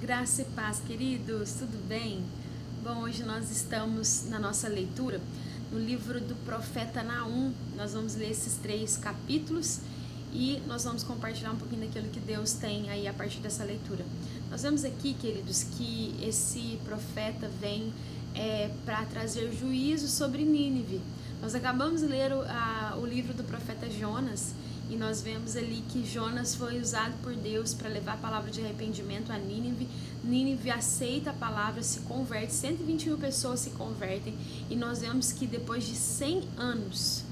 Graça e paz, queridos, tudo bem? Bom, hoje nós estamos na nossa leitura no livro do profeta Naum. Nós vamos ler esses 3 capítulos e nós vamos compartilhar um pouquinho daquilo que Deus tem aí a partir dessa leitura. Nós vemos aqui, queridos, que esse profeta vem para trazer juízo sobre Nínive. Nós acabamos de ler o livro do profeta Jonas e nós vemos ali que Jonas foi usado por Deus para levar a palavra de arrependimento a Nínive. Nínive aceita a palavra, se converte, 120.000 pessoas se convertem, e nós vemos que depois de 100 anos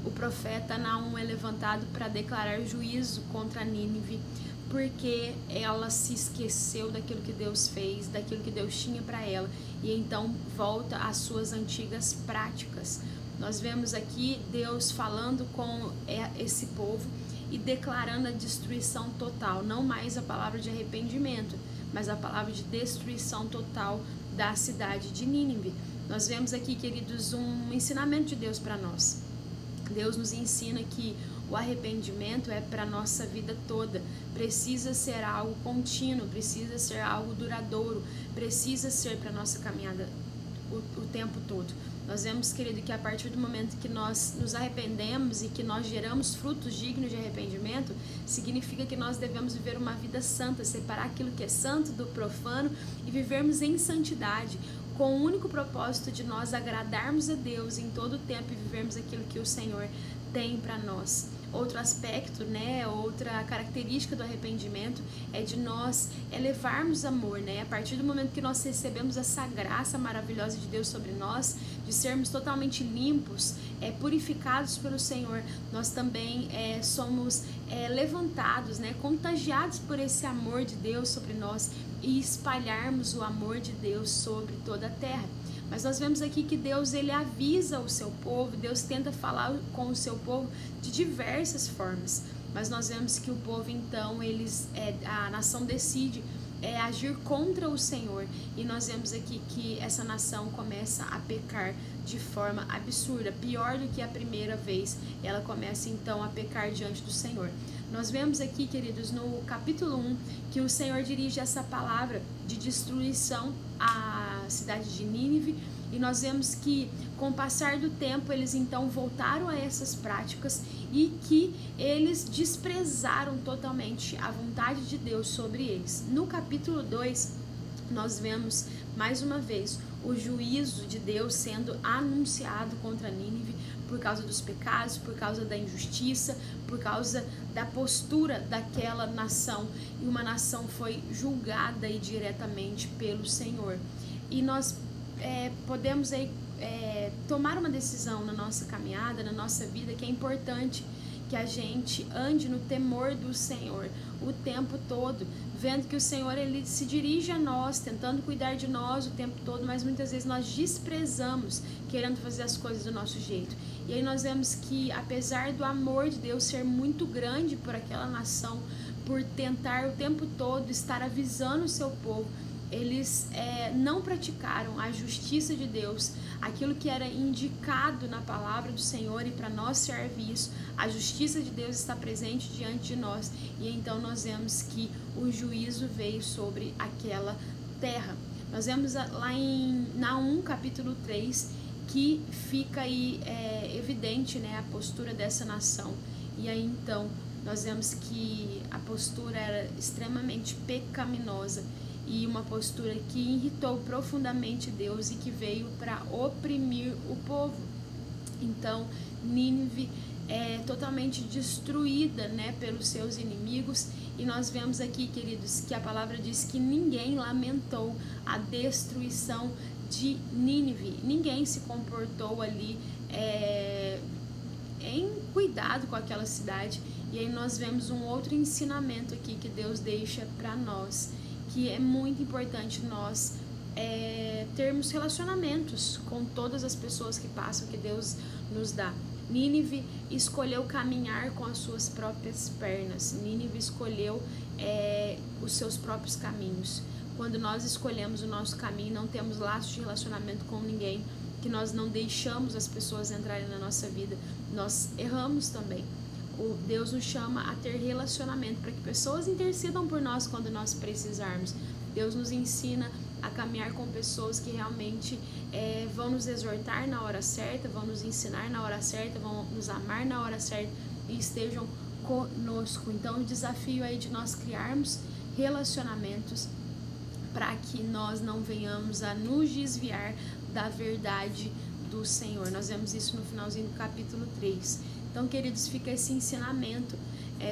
o profeta Naum é levantado para declarar juízo contra Nínive, porque ela se esqueceu daquilo que Deus fez, daquilo que Deus tinha para ela, e então volta às suas antigas práticas. Nós vemos aqui Deus falando com esse povo e declarando a destruição total, não mais a palavra de arrependimento, mas a palavra de destruição total da cidade de Nínive. Nós vemos aqui, queridos, um ensinamento de Deus para nós. Deus nos ensina que o arrependimento é para a nossa vida toda, precisa ser algo contínuo, precisa ser algo duradouro, precisa ser para a nossa caminhada o tempo todo. Nós vemos, querido, que a partir do momento que nós nos arrependemos e que nós geramos frutos dignos de arrependimento, significa que nós devemos viver uma vida santa, separar aquilo que é santo do profano e vivermos em santidade, com o único propósito de nós agradarmos a Deus em todo o tempo e vivermos aquilo que o Senhor tem para nós. Outro aspecto, outra característica do arrependimento é de nós elevarmos amor, A partir do momento que nós recebemos essa graça maravilhosa de Deus sobre nós, de sermos totalmente limpos, purificados pelo Senhor, nós também somos levantados, contagiados por esse amor de Deus sobre nós e espalharmos o amor de Deus sobre toda a terra. Mas nós vemos aqui que Deus, ele avisa o seu povo, Deus tenta falar com o seu povo de diversas formas. Mas nós vemos que o povo, então, a nação decide agir contra o Senhor. E nós vemos aqui que essa nação começa a pecar de forma absurda, pior do que a primeira vez. Ela começa, então, a pecar diante do Senhor. Nós vemos aqui, queridos, no capítulo 1, que o Senhor dirige essa palavra de destruição à cidade de Nínive, e nós vemos que, com o passar do tempo, eles então voltaram a essas práticas e que eles desprezaram totalmente a vontade de Deus sobre eles. No capítulo 2, nós vemos, mais uma vez, o juízo de Deus sendo anunciado contra Nínive, por causa dos pecados, por causa da injustiça, por causa da postura daquela nação. E uma nação foi julgada aí diretamente pelo Senhor. E nós podemos aí, tomar uma decisão na nossa caminhada, na nossa vida, que é importante que a gente ande no temor do Senhor o tempo todo, vendo que o Senhor, ele se dirige a nós, tentando cuidar de nós o tempo todo, mas muitas vezes nós desprezamos, querendo fazer as coisas do nosso jeito. E aí nós vemos que, apesar do amor de Deus ser muito grande por aquela nação, por tentar o tempo todo estar avisando o seu povo, eles não praticaram a justiça de Deus, aquilo que era indicado na palavra do Senhor, e para nós serve isso. A justiça de Deus está presente diante de nós, e então nós vemos que o juízo veio sobre aquela terra. Nós vemos lá em Naum, capítulo 3, que fica aí evidente, a postura dessa nação. E aí então nós vemos que a postura era extremamente pecaminosa, e uma postura que irritou profundamente Deus e que veio para oprimir o povo. Então Nínive é totalmente destruída, pelos seus inimigos. E nós vemos aqui, queridos, que a palavra diz que ninguém lamentou a destruição de Nínive, ninguém se comportou ali em cuidado com aquela cidade. E aí nós vemos um outro ensinamento aqui que Deus deixa para nós, que é muito importante nós termos relacionamentos com todas as pessoas que passam, que Deus nos dá. Nínive escolheu caminhar com as suas próprias pernas, Nínive escolheu os seus próprios caminhos. Quando nós escolhemos o nosso caminho, não temos laços de relacionamento com ninguém, que nós não deixamos as pessoas entrarem na nossa vida, nós erramos também. Deus nos chama a ter relacionamento, para que pessoas intercedam por nós quando nós precisarmos. Deus nos ensina a caminhar com pessoas que realmente vão nos exortar na hora certa, vão nos ensinar na hora certa, vão nos amar na hora certa e estejam conosco. Então, o desafio aí de nós criarmos relacionamentos para que nós não venhamos a nos desviar da verdade do Senhor. Nós vemos isso no finalzinho do capítulo 3. Então, queridos, fica esse ensinamento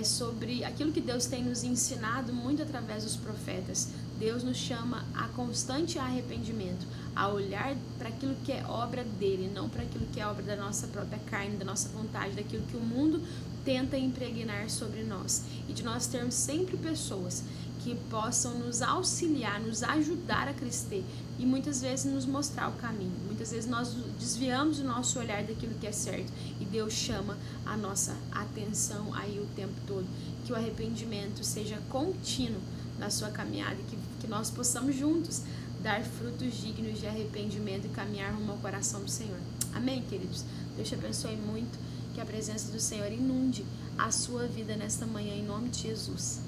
sobre aquilo que Deus tem nos ensinado muito através dos profetas. Deus nos chama a constante arrependimento, a olhar para aquilo que é obra dele, não para aquilo que é obra da nossa própria carne, da nossa vontade, daquilo que o mundo tenta impregnar sobre nós. E de nós termos sempre pessoas que possam nos auxiliar, nos ajudar a crescer e muitas vezes nos mostrar o caminho. Muitas vezes nós desviamos o nosso olhar daquilo que é certo e Deus chama a nossa atenção aí o tempo todo. Que o arrependimento seja contínuo na sua caminhada e que nós possamos juntos dar frutos dignos de arrependimento e caminhar rumo ao coração do Senhor. Amém, queridos? Deus te abençoe muito, que a presença do Senhor inunde a sua vida nesta manhã, em nome de Jesus.